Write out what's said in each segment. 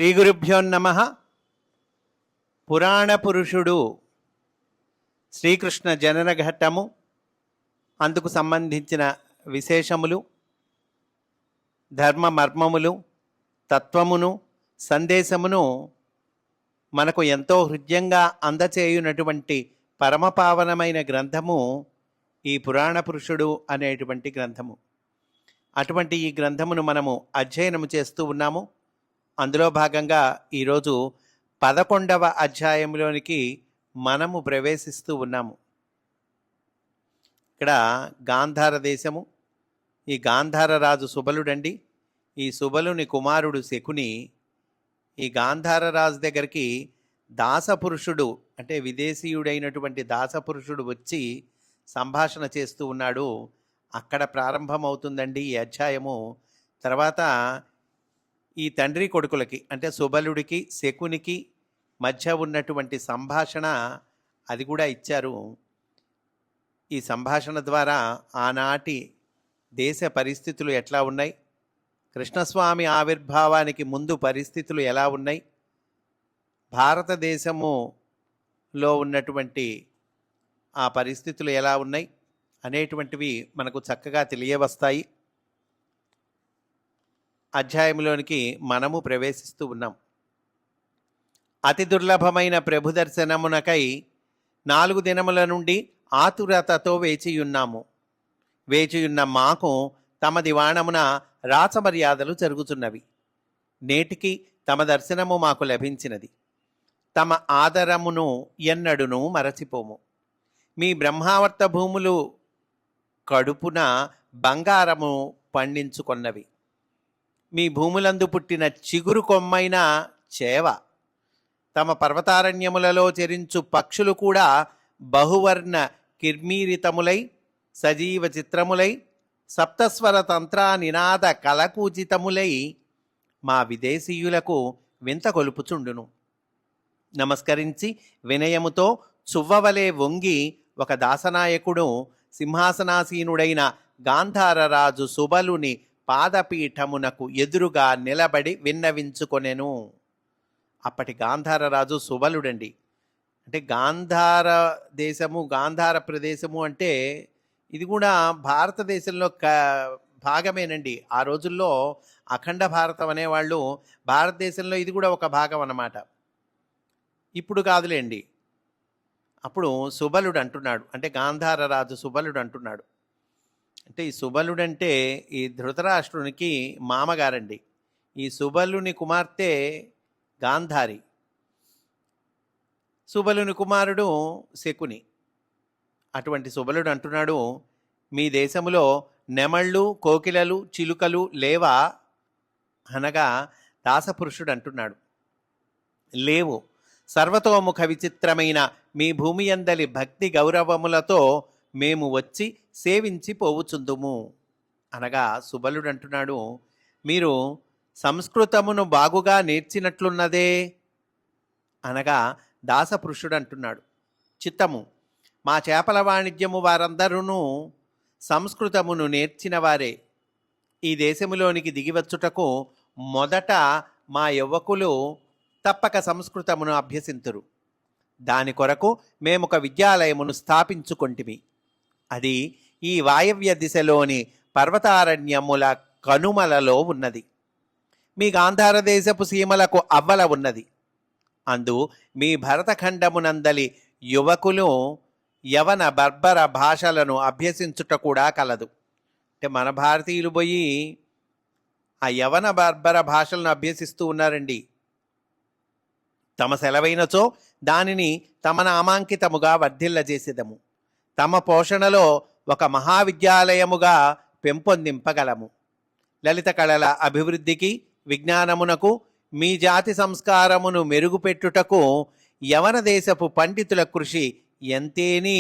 శ్రీ గురుభ్యో నమః. పురాణ పురుషుడు శ్రీకృష్ణ జనన ఘట్టము, అందుకు సంబంధించిన విశేషములు, ధర్మ మర్మములు, తత్వమును, సందేశమును మనకు ఎంతో హృదయంగా అందచేయునటువంటి పరమపావనమైన గ్రంథము ఈ పురాణ పురుషుడు అనేటువంటి గ్రంథము. అటువంటి ఈ గ్రంథమును మనము అధ్యయనము చేస్తూ ఉన్నాము. అందులో భాగంగా ఈరోజు 11వ అధ్యాయంలోనికి మనము ప్రవేశిస్తూ ఉన్నాము. ఇక్కడ గాంధార దేశము, ఈ గాంధార రాజు సుబలుడండి. ఈ సుబలుని కుమారుడు శకుని ఈ గాంధార రాజు దగ్గరికి దాసపురుషుడు, అంటే విదేశీయుడైనటువంటి దాసపురుషుడు వచ్చి సంభాషణ చేస్తూ ఉన్నాడు. అక్కడ ప్రారంభమవుతుందండి ఈ అధ్యాయము. తర్వాత ఈ తండ్రి కొడుకులకి, అంటే సుబలుడికి శకునికి మధ్య ఉన్నటువంటి సంభాషణ అది కూడా ఇచ్చారు. ఈ సంభాషణ ద్వారా ఆనాటి దేశ పరిస్థితులు ఎట్లా ఉన్నాయి, కృష్ణస్వామి ఆవిర్భావానికి ముందు పరిస్థితులు ఎలా ఉన్నాయి, భారతదేశములో ఉన్నటువంటి ఆ పరిస్థితులు ఎలా ఉన్నాయి అనేటువంటివి మనకు చక్కగా తెలియవస్తాయి. అధ్యాయంలోనికి మనము ప్రవేశిస్తూ ఉన్నాం. అతి దుర్లభమైన ప్రభు దర్శనమునకై 4 దినముల నుండి ఆతురతతో వేచియున్నాము. వేచియున్న మాకు తమ దివాణమున రాచమర్యాదలు జరుగుతున్నవి. నేటికి తమ దర్శనము మాకు లభించినది. తమ ఆదరమును ఎన్నడును మరచిపోము. మీ బ్రహ్మావర్త భూములు కడుపున బంగారము పండించుకొన్నవి. మీ భూములందు పుట్టిన చిగురు కొమ్మైన చేవ, తమ పర్వతారణ్యములలో చెరించు పక్షులు కూడా బహువర్ణ కిర్మీరితములై సజీవ చిత్రములై సప్తస్వర తంత్రా నినాద కలకూజితములై మా విదేశీయులకు వింత కొలుపుచుండును. నమస్కరించి వినయముతో చువ్వవలే వంగి ఒక దాసనాయకుడు సింహాసనాసీనుడైన గాంధారరాజు సుబలుని పాదపీఠమునకు ఎదురుగా నిలబడి విన్నవించుకొనెను. అప్పటి గాంధారరాజు సుబలుడండి. అంటే గాంధార దేశము, గాంధార ప్రదేశము అంటే ఇది కూడా భారతదేశంలో భాగమేనండి. ఆ రోజుల్లో అఖండ భారతం అనేవాళ్ళు భారతదేశంలో ఇది కూడా ఒక భాగం అన్నమాట. ఇప్పుడు కాదులేండి. అప్పుడు సుబలుడు అంటున్నాడు, అంటే గాంధార రాజు సుబలుడు అంటున్నాడు. అంటే ఈ సుబలుడంటే ఈ ధృతరాష్ట్రునికి మామగారండి. ఈ సుబలుని కుమార్తె గాంధారి, సుబలుని కుమారుడు శకుని. అటువంటి సుబలుడు అంటున్నాడు, మీ దేశములో నెమళ్ళు, కోకిలలు, చిలుకలు లేవా అనగా దాసపురుషుడు అంటున్నాడు, లేవు. సర్వతోముఖ విచిత్రమైన మీ భూమి యందలి భక్తి గౌరవములతో మేము వచ్చి సేవించి పోవుచుందుము అనగా సుబలుడు అంటున్నాడు, మీరు సంస్కృతమును బాగుగా నేర్చినట్లున్నదే అనగా దాసపురుషుడు అంటున్నాడు, చిత్తము. మా చేపల వాణిజ్యము వారందరూ సంస్కృతమును నేర్చిన వారే. ఈ దేశములోనికి దిగివచ్చుటకు మొదట మా యువకులు తప్పక సంస్కృతమును అభ్యసింతురు. దాని కొరకు మేమొక విద్యాలయమును స్థాపించుకొంటిమి. అది ఈ వాయవ్య దిశలోని పర్వతారణ్యముల కనుమలలో ఉన్నది. మీ గాంధార దేశపు సీమలకు అవ్వల ఉన్నది. అందు మీ భరతఖండమునందలి యువకులు యవన బర్బర భాషలను అభ్యసించుట కూడా కలదు. అంటే మన భారతీయులు పోయి ఆ యవన బర్బర భాషలను అభ్యసిస్తూ ఉన్నారండి. తమ సెలవైనచో దానిని తమ నామాంకితముగా వర్ధిల్లజేసేదము. తమ పోషణలో ఒక మహావిద్యాలయముగా పెంపొందింపగలము. లలిత కళల అభివృద్ధికి, విజ్ఞానమునకు, మీ జాతి సంస్కారమును మెరుగుపెట్టుటకు యవన దేశపు పండితుల కృషి ఎంతేని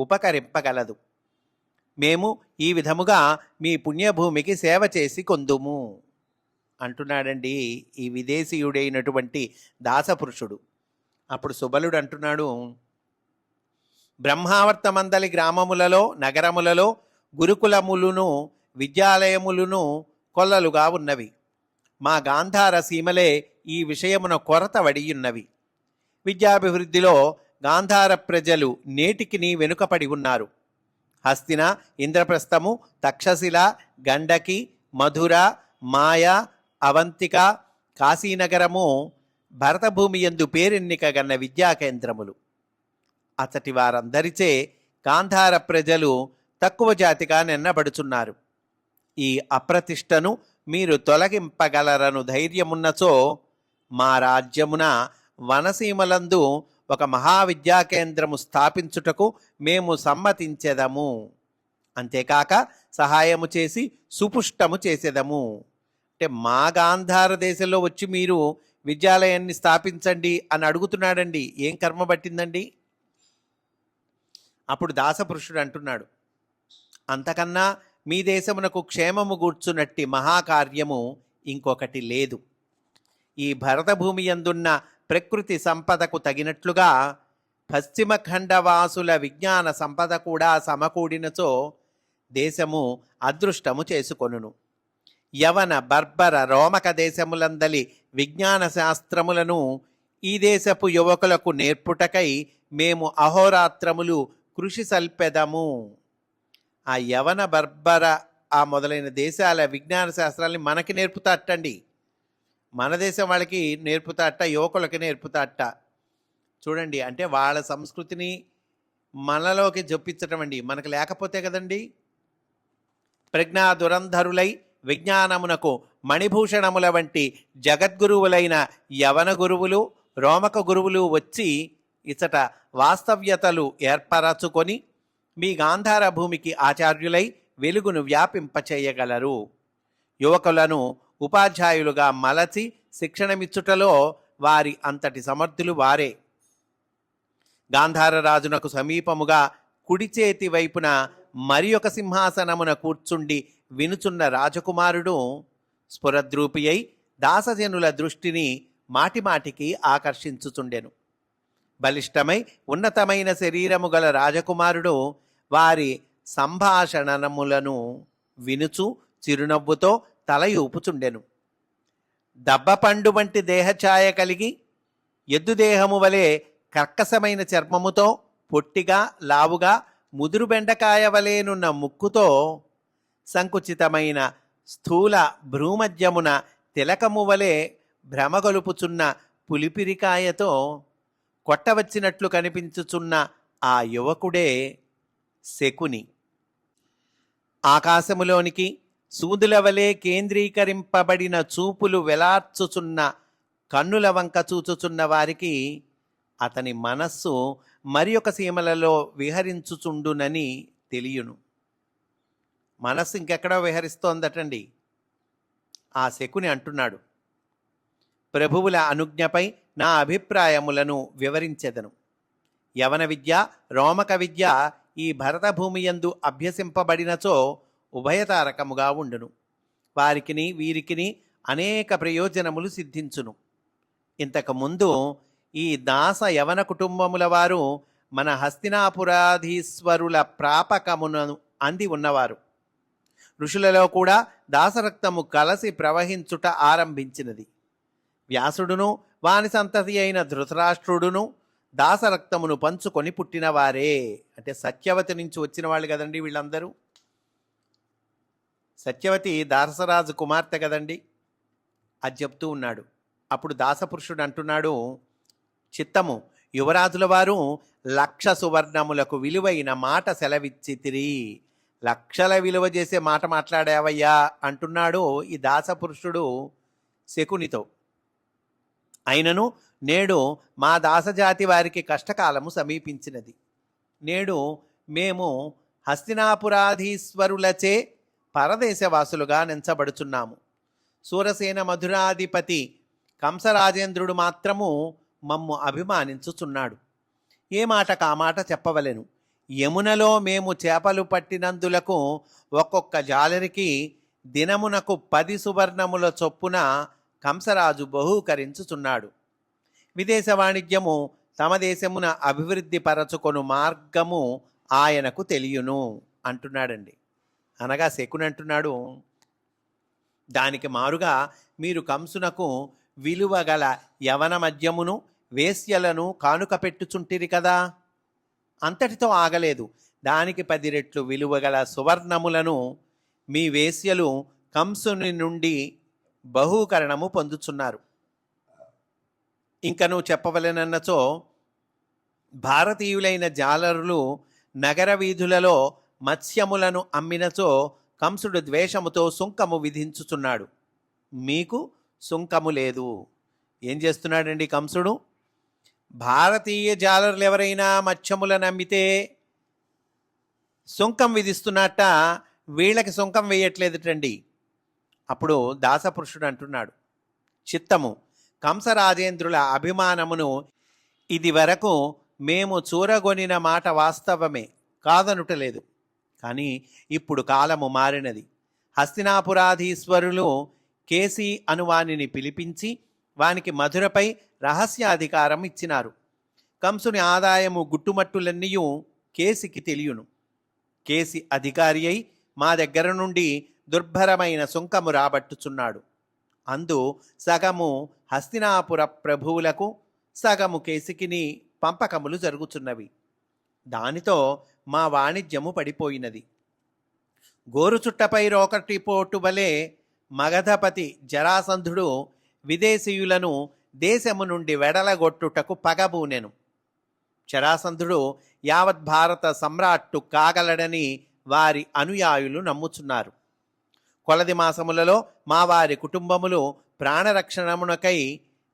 ఉపకరింపగలదు. మేము ఈ విధముగా మీ పుణ్యభూమికి సేవ చేసి కొందుము అంటున్నాడండి ఈ విదేశీయుడైనటువంటి దాసపురుషుడు. అప్పుడు సుబలుడు అంటున్నాడు, బ్రహ్మావర్తమందలి గ్రామములలో, నగరములలో గురుకులములను, విద్యాలయములను కొల్లలుగా ఉన్నవి. మా గాంధార సీమలే ఈ విషయమున కొరత వడియున్నవి. విద్యాభివృద్ధిలో గాంధార ప్రజలు నేటికిని వెనుకపడి ఉన్నారు. హస్తిన, ఇంద్రప్రస్థము, తక్షశిల, గండకి, మధుర, మాయ, అవంతిక, కాశీనగరము భరతభూమి యందు పేరెన్నికగన్న విద్యాకేంద్రములు. అతటి వారందరిచే గాంధార ప్రజలు తక్కువ జాతిగా నెన్నబడుచున్నారు. ఈ అప్రతిష్టను మీరు తొలగింపగలరను ధైర్యమున్నచో మా రాజ్యమున వనసీమలందు ఒక మహావిద్యాకేంద్రము స్థాపించుటకు మేము సమ్మతించెదము. అంతేకాక సహాయము చేసి సుపుష్టము చేసేదము. అంటే మా గాంధార దేశంలో వచ్చి మీరు విద్యాలయాన్ని స్థాపించండి అని అడుగుతున్నాడండి. ఏం కర్మ పట్టిందండి? అప్పుడు దాసపురుషుడు అంటున్నాడు, అంతకన్నా మీ దేశమునకు క్షేమము గూర్చునట్టి మహాకార్యము ఇంకొకటి లేదు. ఈ భరతభూమి యందున్న ప్రకృతి సంపదకు తగినట్లుగా పశ్చిమ ఖండవాసుల విజ్ఞాన సంపద కూడా సమకూడినచో దేశము అదృష్టము చేసుకొనును. యవన, బర్బర, రోమక దేశములందలి విజ్ఞాన శాస్త్రములను ఈ దేశపు యువకులకు నేర్పుటకై మేము అహోరాత్రములు కృషి సల్పెదము. ఆ యవన, బర్బర ఆ మొదలైన దేశాల విజ్ఞాన శాస్త్రాలని మనకి నేర్పుతాటండి. మన దేశం వాళ్ళకి నేర్పుతాట, యువకులకి నేర్పుతాట. చూడండి, అంటే వాళ్ళ సంస్కృతిని మనలోకి జొప్పించటం అండి. మనకు లేకపోతే కదండి. ప్రజ్ఞా దురంధరులై విజ్ఞానమునకు మణిభూషణముల వంటి జగద్గురువులైన యవన గురువులు, రోమక గురువులు వచ్చి ఇచట వాస్తవ్యతలు ఏర్పరచుకొని మీ గాంధార భూమికి ఆచార్యులై వెలుగును వ్యాపింపచేయగలరు. యువకులను ఉపాధ్యాయులుగా మలచి శిక్షణమిచ్చుటలో వారి అంతటి సమర్థులు వారే. గాంధార రాజునకు సమీపముగా కుడి చేతి వైపున మరి ఒక సింహాసనమున కూర్చుండి వినుచున్న రాజకుమారుడు స్ఫురద్రూపి అయి దాసజనుల దృష్టిని మాటిమాటికి ఆకర్షించుచుండెను. బలిష్టమై ఉన్నతమైన శరీరము గల రాజకుమారుడు వారి సంభాషణములను వినుచు చిరునవ్వుతో తల ఊపుచుండెను. దబ్బపండు వంటి దేహఛాయ కలిగి ఎద్దు దేహము వలె కర్కశమైన చర్మముతో పొట్టిగా లావుగా ముదురు బెండకాయ వలెనున్న ముక్కుతో సంకుచితమైన స్థూల భ్రూమధ్యమున తిలకము వలె భ్రమగొలుపుచున్న పులిపిరికాయతో కొట్టవచ్చినట్లు కనిపించుచున్న ఆ యువకుడే శకుని. ఆకాశములోనికి సూదుల వలె కేంద్రీకరింపబడిన చూపులు వెలార్చుచున్న కన్నుల వంక చూచుచున్న వారికి అతని మనస్సు మరి ఒక సీమలలో విహరించుచుండునని తెలియను. మనస్సు ఇంకెక్కడో విహరిస్తోందటండి. ఆ శకుని అంటున్నాడు, ప్రభువుల అనుజ్ఞపై నా అభిప్రాయములను వివరించెదను. యవన విద్య, రోమక విద్య ఈ భరతభూమి యందు అభ్యసింపబడినచో ఉభయతారకముగా ఉండును. వారికిని వీరికిని అనేక ప్రయోజనములు సిద్ధించును. ఇంతకుముందు ఈ దాస యవన కుటుంబముల వారు మన హస్తినాపురాధీశ్వరుల ప్రాపకమును అంది ఉన్నవారు. ఋషులలో కూడా దాసరక్తము కలసి ప్రవహించుట ఆరంభించినది. వ్యాసుడును వాని సంతతి అయిన ధృతరాష్ట్రుడును దాసరక్తమును పంచుకొని పుట్టినవారే. అంటే సత్యవతి నుంచి వచ్చిన వాళ్ళు కదండి వీళ్ళందరూ. సత్యవతి దాసరాజు కుమార్తె కదండి. అది చెప్తూ ఉన్నాడు. అప్పుడు దాసపురుషుడు అంటున్నాడు, చిత్తము యువరాజుల వారు 1,00,000 సువర్ణములకు విలువైన మాట సెలవిచ్చితిరి. లక్షల విలువ చేసే మాట మాట్లాడావయ్యా అంటున్నాడు ఈ దాసపురుషుడు శకునితో. అయినను నేడు మా దాసజాతి వారికి కష్టకాలము సమీపించినది. నేడు మేము హస్తినాపురాధీశ్వరులచే పరదేశవాసులుగా నెంచబడుచున్నాము. సూరసేన మధురాధిపతి కంసరాజేంద్రుడు మాత్రము మమ్ము అభిమానించుచున్నాడు. ఏ మాట కామాట చెప్పవలెను. యమునలో మేము చేపలు పట్టినందులకు ఒక్కొక్క జాలరికి దినమునకు 10 సువర్ణముల చొప్పున కంసరాజు బహూకరించుచున్నాడు. విదేశ వాణిజ్యము తమ దేశమున అభివృద్ధి పరచుకొను మార్గము ఆయనకు తెలియను అంటున్నాడండి. అనగా శకుని అంటున్నాడు, దానికి మారుగా మీరు కంసునకు విలువగల యవన మద్యమును వేశ్యలను కానుక పెట్టుచుంటిరి కదా. అంతటితో ఆగలేదు. దానికి 10 రెట్లు విలువగల సువర్ణములను మీ వేశ్యలు కంసుని నుండి బహూకరణము పొందుచున్నారు. ఇంకను చెప్పవలెనన్నచో, భారతీయులైన జాలరులు నగర వీధులలో మత్స్యములను అమ్మినచో కంసుడు ద్వేషముతో సుంకము విధించుచున్నాడు. మీకు సుంకము లేదు. ఏం చేస్తున్నాడండి కంసుడు? భారతీయ జాలరులు ఎవరైనా మత్స్యములను అమ్మితే సుంకం విధిస్తున్నట్ట, వీళ్ళకి సుంకం వేయట్లేదుటండి. అప్పుడు దాసపురుషుడు అంటున్నాడు, చిత్తము కంసరాజేంద్రుల అభిమానమును ఇది వరకు మేము చూరగొనిన మాట వాస్తవమే, కాదనుటలేదు. కానీ ఇప్పుడు కాలము మారినది. హస్తినాపురాధీశ్వరులు కేసి అనువానిని పిలిపించి వానికి మధురపై రహస్యాధికారం ఇచ్చినారు. కంసుని ఆదాయము గుట్టుమట్టులన్నీయూ కేసికి తెలియను. కేసి అధికారి అయి మా దగ్గర నుండి దుర్భరమైన సుంకము రాబట్టుచున్నాడు. అందు సగము హస్తినాపుర ప్రభువులకు, సగము కేసికిని పంపకములు జరుగుచున్నవి. దానితో మా వాణిజ్యము పడిపోయినది. గోరుచుట్టపై రోకటి పోటు వలె మగధపతి జరాసంధుడు విదేశీయులను దేశము నుండి వెడలగొట్టుటకు పగబూనెను. జరాసంధుడు యావత్ భారత సమ్రాట్టు కాగలడని వారి అనుయాయులు నమ్ముచున్నారు. కొలది మాసములలో మా వారి కుటుంబములు ప్రాణరక్షణమునకై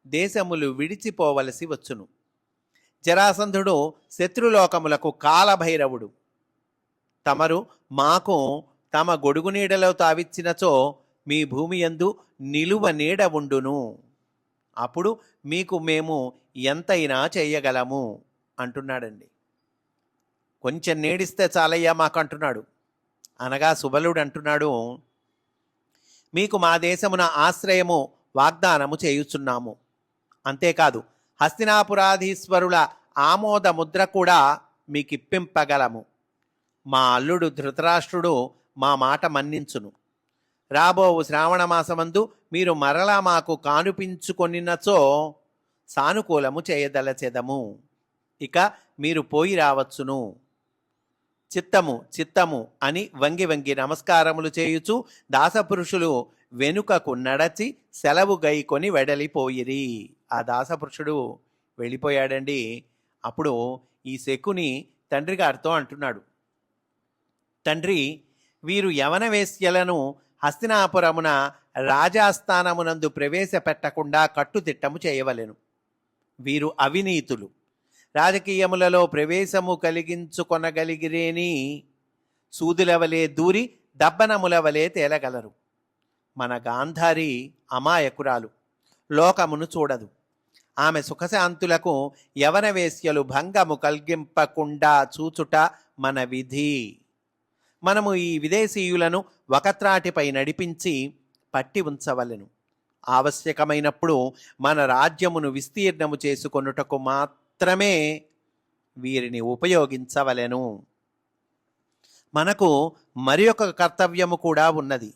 దేశములు విడిచిపోవలసి వచ్చును. జరాసంధుడు శత్రులోకములకు కాలభైరవుడు. తమరు మాకు తమ గొడుగు నీడలో తావిచ్చినచో మీ భూమి యందు నిలువ నీడ ఉండును. అప్పుడు మీకు మేము ఎంతైనా చేయగలము అంటున్నాడండి. కొంచెం నీడిస్తే చాలయ్యా మాకు అంటున్నాడు. అనగా సుబలుడు అంటున్నాడు, మీకు మా దేశమున ఆశ్రయము వాగ్దానము చేయుచున్నాము. అంతేకాదు హస్తినాపురాధీశ్వరుల ఆమోద ముద్ర కూడా మీకిప్పింపగలము. మా అల్లుడు ధృతరాష్ట్రుడు మా మాట మన్నించును. రాబోవు శ్రావణ మాసమందు మీరు మరలా మాకు కానుపించుకొనినచో సానుకూలము చేయదలచెదము. ఇక మీరు పోయి రావచ్చును. చిత్తము చిత్తము అని వంగి వంగి నమస్కారములు చేయుచు దాసపురుషులు వెనుకకు నడచి సెలవు గైకొని వెడలిపోయిరి. ఆ దాసపురుషుడు వెళ్ళిపోయాడండి. అప్పుడు ఈ శకుని తండ్రి గారితో అంటున్నాడు, తండ్రి, వీరు యవన వేశ్యలను హస్తినాపురమున రాజాస్థానమునందు ప్రవేశపెట్టకుండా కట్టుదిట్టము చేయవలెను. వీరు అవినీతులు. రాజకీయములలో ప్రవేశము కలిగించుకొనగలిగిరేని సూదులవలే దూరి దబ్బనములవలే తేలగలరు. మన గాంధారి అమాయకురాలు, లోకమును చూడదు. ఆమె సుఖశాంతులకు యవన వేశ్యలు భంగము కలిగింపకుండా చూచుట మన విధి. మనము ఈ విదేశీయులను ఒకత్రాటిపై నడిపించి పట్టి ఉంచవలెను. ఆవశ్యకమైనప్పుడు మన రాజ్యమును విస్తీర్ణము చేసుకొనుటకు మాత్రమే వీరిని ఉపయోగించవలెను. మనకు మరి ఒక కర్తవ్యము కూడా ఉన్నది.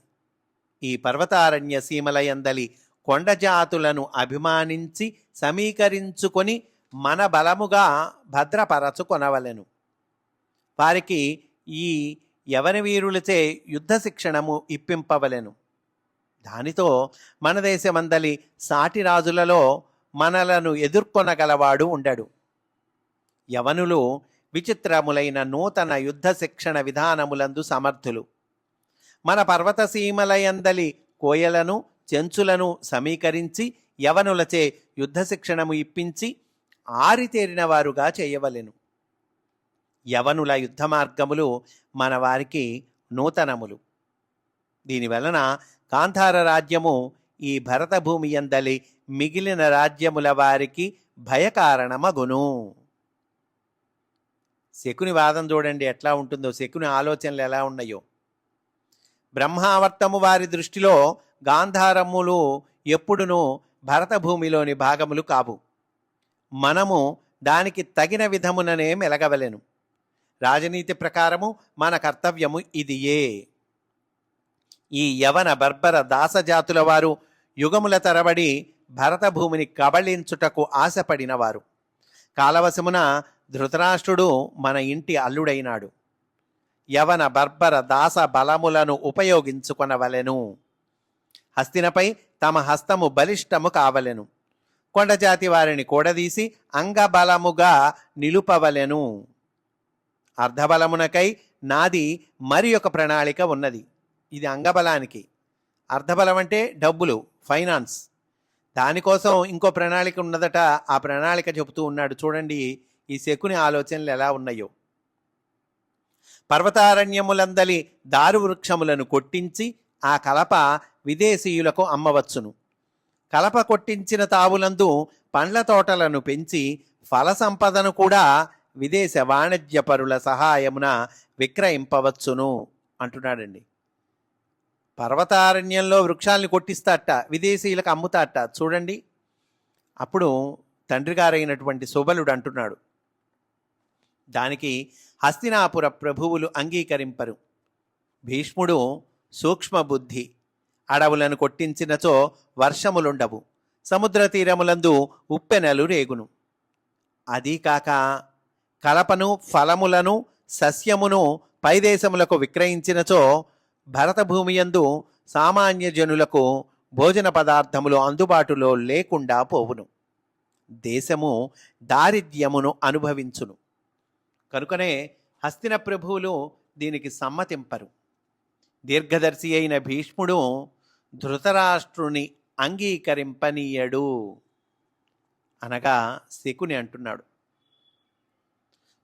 ఈ పర్వతారణ్య సీమలయందలి కొండజాతులను అభిమానించి సమీకరించుకొని మన బలముగా భద్రపరచుకొనవలెను. వారికి ఈ యవన వీరులచే యుద్ధ శిక్షణము ఇప్పింపవలెను. దానితో మన దేశమందలి సాటి రాజులలో మనలను ఎదుర్కొనగలవాడు ఉండడు. యవనులు విచిత్రములైన నూతన యుద్ధ శిక్షణ విధానములందు సమర్థులు. మన పర్వతసీమలయందలి కోయలను చెంచులను సమీకరించి యవనులచే యుద్ధ శిక్షణము ఇప్పించి ఆరితేరిన వారుగా చేయవలెను. యవనుల యుద్ధ మార్గములు మన వారికి నూతనములు. దీనివలన గాంధార రాజ్యము ఈ భరత భూమి యందలి మిగిలిన రాజ్యముల వారికి భయకారణమగును. శకుని వాదం చూడండి ఎట్లా ఉంటుందో, శకుని ఆలోచనలు ఎలా ఉన్నాయో. బ్రహ్మావర్తము వారి దృష్టిలో గాంధారములు ఎప్పుడునూ భరత భూమిలోని భాగములు కావు. మనము దానికి తగిన విధముననే మెలగవలెను. రాజనీతి ప్రకారము మన కర్తవ్యము ఇదియే. ఈ యవన బర్బర దాసజాతుల వారు యుగముల తరబడి భరతభూమిని కబళించుటకు ఆశపడినవారు. కాలవశమున ధృతరాష్ట్రుడు మన ఇంటి అల్లుడైనాడు. యవన బర్బర దాస బలములను ఉపయోగించుకొనవలెను. హస్తినపై తమ హస్తము బలిష్టము కావలెను. కొండజాతి వారిని కూడదీసి అంగబలముగా నిలుపవలెను. అర్ధబలమునకై నాది మరి ఒక ప్రణాళిక ఉన్నది. ఇది అంగబలానికి. అర్ధబలం అంటే డబ్బులు, ఫైనాన్స్. దానికోసం ఇంకో ప్రణాళిక ఉన్నదట. ఆ ప్రణాళిక చెబుతూ ఉన్నాడు. చూడండి ఈ శకుని ఆలోచనలు ఎలా ఉన్నాయో. పర్వతారణ్యములందలి దారు వృక్షములను కొట్టించి ఆ కలప విదేశీయులకు అమ్మవచ్చును. కలప కొట్టించిన తావులందు పండ్ల తోటలను పెంచి ఫల సంపదను కూడా విదేశ వాణిజ్యపరుల సహాయమున విక్రయింపవచ్చును అంటున్నాడండి. పర్వతారణ్యంలో వృక్షాలను కొట్టిస్తాట, విదేశీయులకు అమ్ముతాట. చూడండి. అప్పుడు తండ్రి గారైనటువంటి సుబలుడు అంటున్నాడు, దానికి హస్తినాపుర ప్రభువులు అంగీకరింపరు. భీష్ముడు సూక్ష్మబుద్ధి. అడవులను కొట్టించినచో వర్షములుండవు, సముద్ర తీరములందు ఉప్పెనలు రేగును. అదీ కాక కలపను, ఫలములను, సస్యమును పైదేశములకు విక్రయించినచో భరతభూమియందు సామాన్య జనులకు భోజన పదార్థములు అందుబాటులో లేకుండా పోవును. దేశము దారిద్ర్యమును అనుభవించును. కనుకనే హస్తిన ప్రభువులు దీనికి సమ్మతింపరు. దీర్ఘదర్శి అయిన భీష్ముడు ధృతరాష్ట్రుని అంగీకరింపనీయడు అనగా శకుని అంటున్నాడు.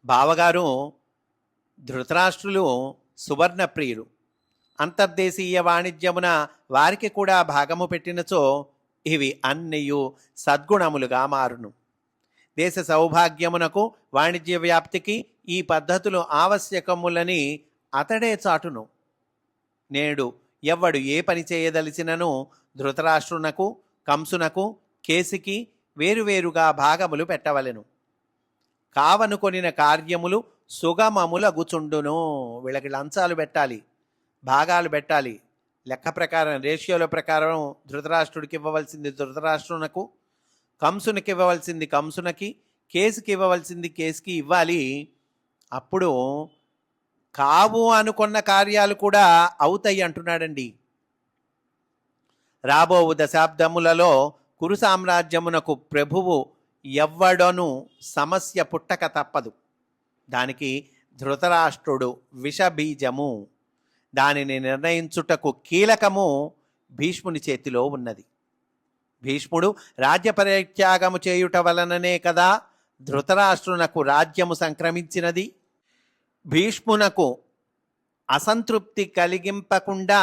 బావగారు ధృతరాష్ట్రులు సువర్ణప్రియులు. అంతర్దేశీయ వాణిజ్యమున వారికి కూడా భాగము పెట్టినచో ఇవి అన్నియు సద్గుణములుగా మారును. దేశ సౌభాగ్యమునకు, వాణిజ్య వ్యాప్తికి ఈ పద్ధతులు ఆవశ్యకములని అతడే చాటును. నేడు ఎవ్వడు ఏ పని చేయదలిచినను ధృతరాష్ట్రునకు, కంసునకు, కేసికి వేరువేరుగా భాగములు పెట్టవలెను. కావనుకొనిన కార్యములు సుగమములగుచుండును. వీళ్ళకి లంచాలు పెట్టాలి, భాగాలు పెట్టాలి. లెక్క ప్రకారం, రేషియోల ప్రకారం ధృతరాష్ట్రుడికి ఇవ్వవలసింది ధృతరాష్ట్రునకు, కంసునికి ఇవ్వవలసింది కంసునకి, కేసుకి ఇవ్వవలసింది కేసుకి ఇవ్వాలి. అప్పుడు కావు అనుకున్న కార్యాలు కూడా అవుతాయి అంటున్నాడండి. రాబోవు దశాబ్దములలో కురు సామ్రాజ్యమునకు ప్రభువు ఎవ్వడను సమస్య పుట్టక తప్పదు. దానికి ధృతరాష్ట్రుడు విషబీజము. దానిని నిర్ణయించుటకు కీలకము భీష్ముని చేతిలో ఉన్నది. భీష్ముడు రాజ్య పరిత్యాగము చేయుట వలననే కదా ధృతరాష్ట్రునకు రాజ్యము సంక్రమించినది. భీష్మునకు అసంతృప్తి కలిగింపకుండా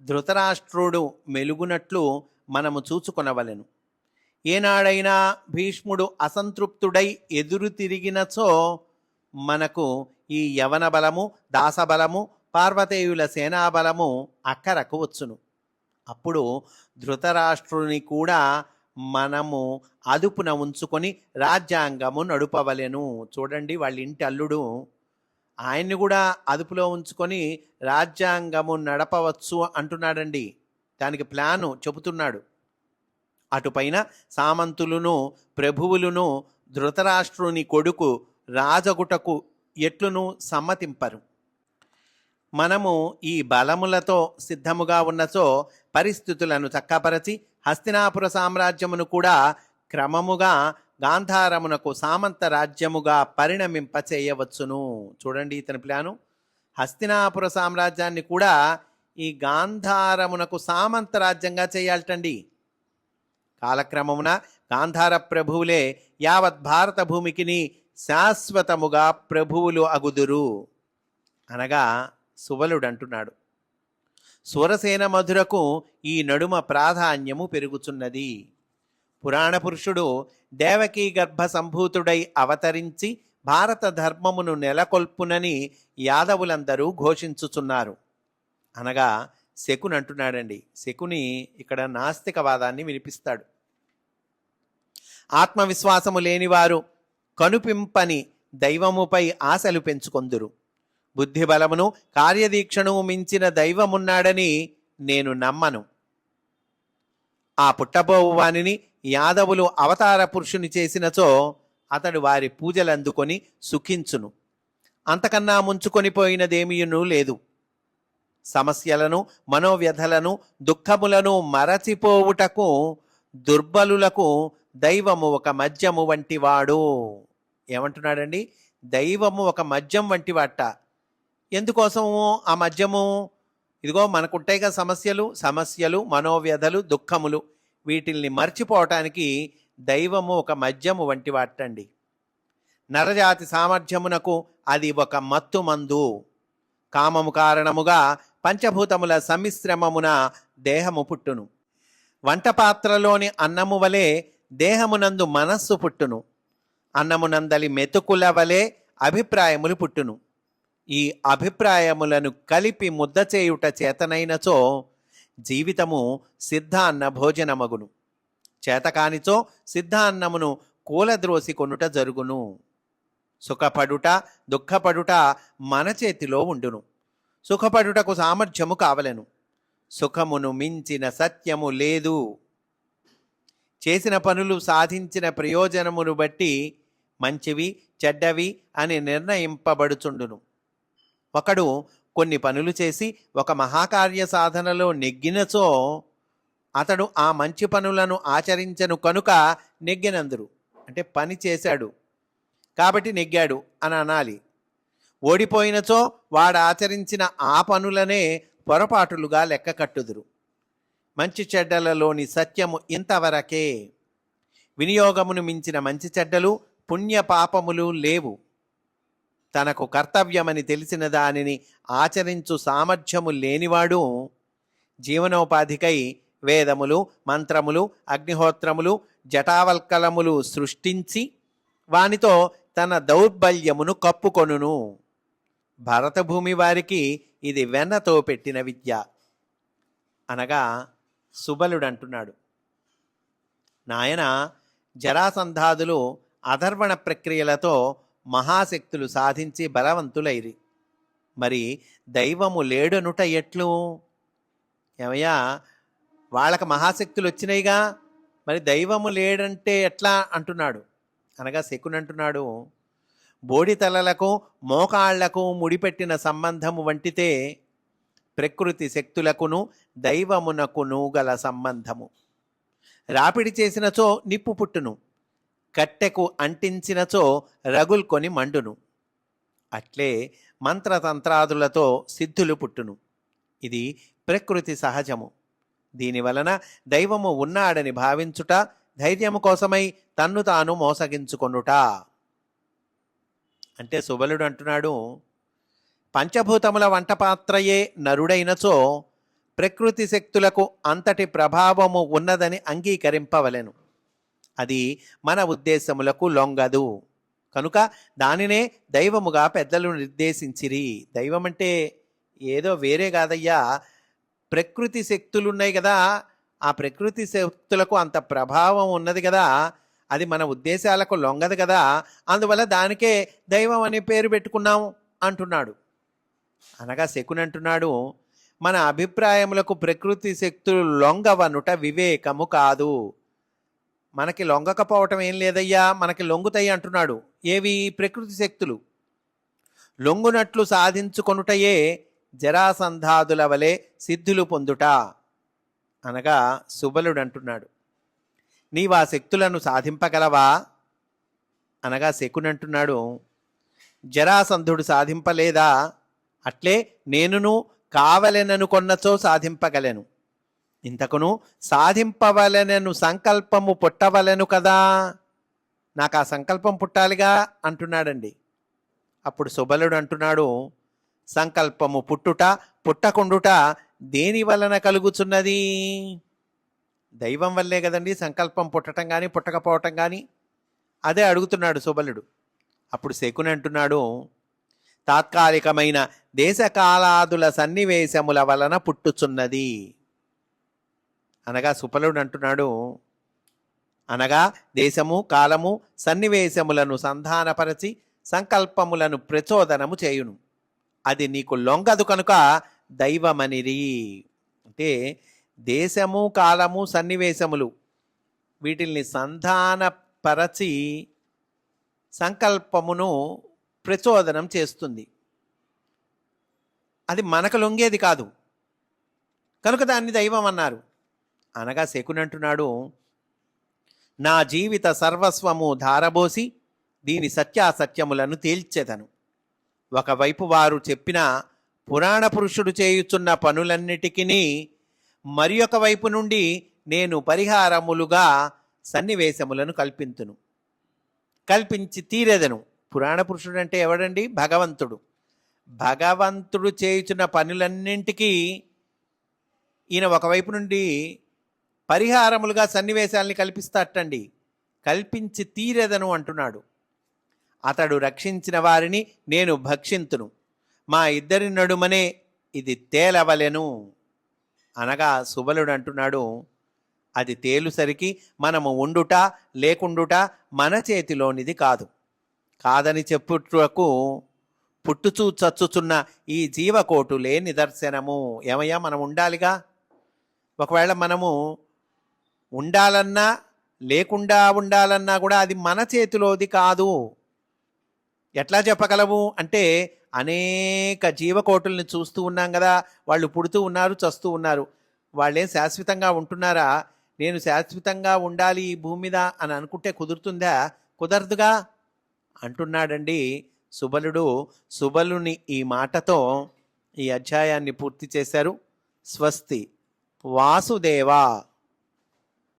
ధృతరాష్ట్రుడు మెలుగునట్లు మనము చూచుకొనవలెను. ఏనాడైనా భీష్ముడు అసంతృప్తుడై ఎదురు తిరిగినచో మనకు ఈ యవన బలము, దాసబలము, పార్వతేయుల సేనాబలము అక్కరకు వచ్చును. అప్పుడు ధృతరాష్ట్రుని కూడా మనము అదుపున ఉంచుకొని రాజ్యాంగము నడుపవలెను. చూడండి, వాళ్ళ ఇంటి అల్లుడు, ఆయన్ని కూడా అదుపులో ఉంచుకొని రాజ్యాంగము నడపవచ్చు అంటున్నాడండి. దానికి ప్లాను చెబుతున్నాడు. అటుపైన సామంతులను, ప్రభువులను ధృతరాష్ట్రుని కొడుకు రాజగుటకు ఎట్లును సమ్మతింపరు. మనము ఈ బలములతో సిద్ధముగా ఉన్నచో పరిస్థితులను చక్కపరచి హస్తినాపుర సామ్రాజ్యమును కూడా క్రమముగా గాంధారమునకు సామంత రాజ్యముగా పరిణమింప చేయవచ్చును. చూడండి ఇతని ప్లాను. హస్తినాపుర సామ్రాజ్యాన్ని కూడా ఈ గాంధారమునకు సామంత రాజ్యంగా చేయాలటండి. కాలక్రమమున గాంధార ప్రభువులే యావత్ భారత భూమికిని శాశ్వతముగా ప్రభువులు అగుదురు అనగా సుబలుడు అంటున్నాడు. సురసేన మధురకు ఈ నడుమ ప్రాధాన్యము పెరుగుచున్నది. పురాణ పురుషుడు దేవకీ గర్భ సంభూతుడై అవతరించి భారత ధర్మమును నెలకొల్పునని యాదవులందరూ ఘోషించుచున్నారు అనగా శకుని అంటున్నాడండి. శకుని ఇక్కడ నాస్తికవాదాన్ని వినిపిస్తాడు. ఆత్మవిశ్వాసము లేనివారు కనుపింపని దైవముపై ఆశలు పెంచుకొందురు. బుద్ధిబలమును, కార్యదీక్షను మించిన దైవమున్నాడని నేను నమ్మను. ఆ పుట్టబోవు వానిని యాదవులు అవతార పురుషుని చేసినచో అతడు వారి పూజలందుకొని సుఖించును. అంతకన్నా ముంచుకొని పోయినదేమీయును లేదు. సమస్యలను, మనోవ్యధలను, దుఃఖములను మరచిపోవుటకు దుర్బలులకు దైవము ఒక మద్యము వంటివాడు. ఏమంటున్నాడండి? దైవము ఒక మద్యం వంటివాట. ఎందుకోసము ఆ మద్యము? ఇదిగో మనకుంటాయి కదా సమస్యలు, మనోవ్యధలు, దుఃఖములు, వీటిల్ని మర్చిపోవటానికి దైవము ఒక మద్యము వంటి వాటండి. నరజాతి సామర్థ్యమునకు అది ఒక మత్తు మందు. కామము కారణముగా పంచభూతముల సమ్మిశ్రమమున దేహము పుట్టును. వంట పాత్రలోని అన్నము వలె దేహమునందు మనస్సు పుట్టును. అన్నమునందలి మెతుకుల వలె అభిప్రాయములు పుట్టును. ఈ అభిప్రాయములను కలిపి ముద్ద చేయుట చేతనైనచో జీవితము సిద్ధ అన్న భోజనమగును. చేతకానిచో సిద్ధ అన్నమును కూలద్రోసి కొనుట జరుగును. సుఖపడుట, దుఃఖపడుట మన చేతిలో ఉండును. సుఖపడుటకు సామర్థ్యము కావలెను. సుఖమును మించిన సత్యము లేదు. చేసిన పనులు సాధించిన ప్రయోజనమును బట్టి మంచివి, చెడ్డవి అని నిర్ణయింపబడుచుండును. ఒకడు కొన్ని పనులు చేసి ఒక మహాకార్య సాధనలో నెగ్గినచో అతడు ఆ మంచి పనులను ఆచరించను కనుక నెగ్గినందురు. అంటే పని చేశాడు కాబట్టి నెగ్గాడు అని అనాలి. ఓడిపోయినచో వాడు ఆచరించిన ఆ పనులనే పొరపాటులుగా లెక్క కట్టుదురు. మంచి చెడ్డలలోని సత్యము ఇంతవరకే. వినియోగమును మించిన మంచి చెడ్డలు, పుణ్య పాపములు లేవు. తనకు కర్తవ్యమని తెలిసిన దానిని ఆచరించు సామర్థ్యము లేనివాడు జీవనోపాధికై వేదములు, మంత్రములు, అగ్నిహోత్రములు, జటావల్కలములు సృష్టించి వానితో తన దౌర్బల్యమును కప్పుకొనును. భరతభూమి వారికి ఇది వెన్నతో పెట్టిన విద్య అనగా సుబలుడు అంటున్నాడు, నాయన, జరాసంధాదులు అధర్వణ ప్రక్రియలతో మహాశక్తులు సాధించి బలవంతులైరి. మరి దైవము లేడనుట ఎట్లు? ఏమయ్యా, వాళ్ళకి మహాశక్తులు వచ్చినాయిగా, మరి దైవము లేడంటే ఎట్లా అంటున్నాడు. అనగా శకుని అంటున్నాడు, బోడితలలకు మోకాళ్లకు ముడిపెట్టిన సంబంధము వంటితే ప్రకృతి శక్తులకును దైవమునకును గల సంబంధము. రాపిడి చేసినచో నిప్పు పుట్టును, కట్టెకు అంటించినచో రగుల్కొని మండును. అట్లే మంత్రతంత్రాదులతో సిద్ధులు పుట్టును. ఇది ప్రకృతి సహజము. దీనివలన దైవము ఉన్నాడని భావించుట ధైర్యము కోసమై తన్ను తాను మోసగించుకొనుట. అంటే సుబలుడు అంటున్నాడు, పంచభూతముల వంటపాత్రయే నరుడైనచో ప్రకృతి శక్తులకు అంతటి ప్రభావము ఉన్నదని అంగీకరింపవలెను. అది మన ఉద్దేశములకు లొంగదు కనుక దానినే దైవముగా పెద్దలు నిర్దేశించిరి. దైవం అంటే ఏదో వేరే కాదయ్యా, ప్రకృతి శక్తులు ఉన్నాయి కదా, ఆ ప్రకృతి శక్తులకు అంత ప్రభావం ఉన్నది కదా, అది మన ఉద్దేశాలకు లొంగదు కదా, అందువల్ల దానికే దైవం అనే పేరు పెట్టుకున్నాం అంటున్నాడు. అనగా శకుని అంటున్నాడు, మన అభిప్రాయములకు ప్రకృతి శక్తులు లొంగవనుట వివేకము కాదు. మనకి లొంగకపోవటం ఏం లేదయ్యా, మనకి లొంగుతాయి అంటున్నాడు. ఏవి? ప్రకృతి శక్తులు. లొంగునట్లు సాధించుకొనుటయే జరాసంధాదుల వలె సిద్ధులు పొందుట అనగా సుబలుడు అంటున్నాడు. నీవా శక్తులను సాధింపగలవా అనగా శకుని అంటున్నాడు, జరాసంధుడు సాధింపలేదా, అట్లే నేనును కావలెననుకొన్నచో సాధింపగలను. ఇంతకును సాధింపవలెనను సంకల్పము పుట్టవలెను కదా, నాకు ఆ సంకల్పం పుట్టాలిగా అంటున్నాడండి. అప్పుడు సుబలుడు అంటున్నాడు, సంకల్పము పుట్టుట పుట్టకుండుట దేని వలన కలుగుచున్నది? దైవం వల్లే కదండి సంకల్పం పుట్టడం కానీ పుట్టకపోవటం కానీ. అదే అడుగుతున్నాడు సుబలుడు. అప్పుడు శకుని అంటున్నాడు, తాత్కాలికమైన దేశకాలాదుల సన్నివేశముల వలన పుట్టుచున్నది అనగా సుబలుడు అంటున్నాడు, అనగా దేశము, కాలము, సన్నివేశములను సంధానపరచి సంకల్పములను ప్రచోదనము చేయును. అది నీకు లొంగదు కనుక దైవమనిరి. అంటే దేశము, కాలము, సన్నివేశములు వీటిల్ని సంధానపరచి సంకల్పమును ప్రచోదనం చేస్తుంది. అది మనకు లొంగేది కాదు కనుక దాన్ని దైవం అన్నారు. అనగా శకుని అంటున్నాడు, నా జీవిత సర్వస్వము ధారబోసి దీని సత్యాసత్యములను తేల్చెదను. ఒకవైపు వారు చెప్పిన పురాణ పురుషుడు చేయుచున్న పనులన్నిటికీ మరి ఒక వైపు నుండి నేను పరిహారములుగా సన్నివేశములను కల్పించి తీరెదను. పురాణ పురుషుడు అంటే ఎవడండి? భగవంతుడు. భగవంతుడు చేయుచున్న పనులన్నింటికీ ఈయన ఒకవైపు నుండి పరిహారములుగా సన్నివేశాలని కల్పిస్తాటండి. కల్పించి తీరెదను అంటున్నాడు. అతడు రక్షించిన వారిని నేను భక్షింతును, మా ఇద్దరి నడుమనే ఇది తేలవలెను. అనగా సుబలుడు అంటున్నాడు, అది తేలుసరికి మనము ఉండుట లేకుండుట మన చేతిలోనిది కాదని చెప్పుటకు పుట్టుచూ చచ్చుచున్న ఈ జీవకోటులే నిదర్శనము. ఏమయ్యా, మనం ఉండాలిగా. ఒకవేళ మనము ఉండాలన్నా లేకుండా ఉండాలన్నా కూడా అది మన చేతిలోది కాదు. ఎట్లా చెప్పగలము అంటే, అనేక జీవకోటుల్ని చూస్తూ ఉన్నాం కదా, వాళ్ళు పుడుతూ ఉన్నారు, చస్తూ ఉన్నారు. వాళ్ళేం శాశ్వతంగా ఉంటున్నారా? నేను శాశ్వతంగా ఉండాలి ఈ భూమి మీద అని అనుకుంటే కుదురుతుందా? కుదరదుగా అంటున్నాడండి సుబలుడు. సుబలుని ఈ మాటతో ఈ అధ్యాయాన్ని పూర్తి చేశారు. స్వస్తి. వాసుదేవా.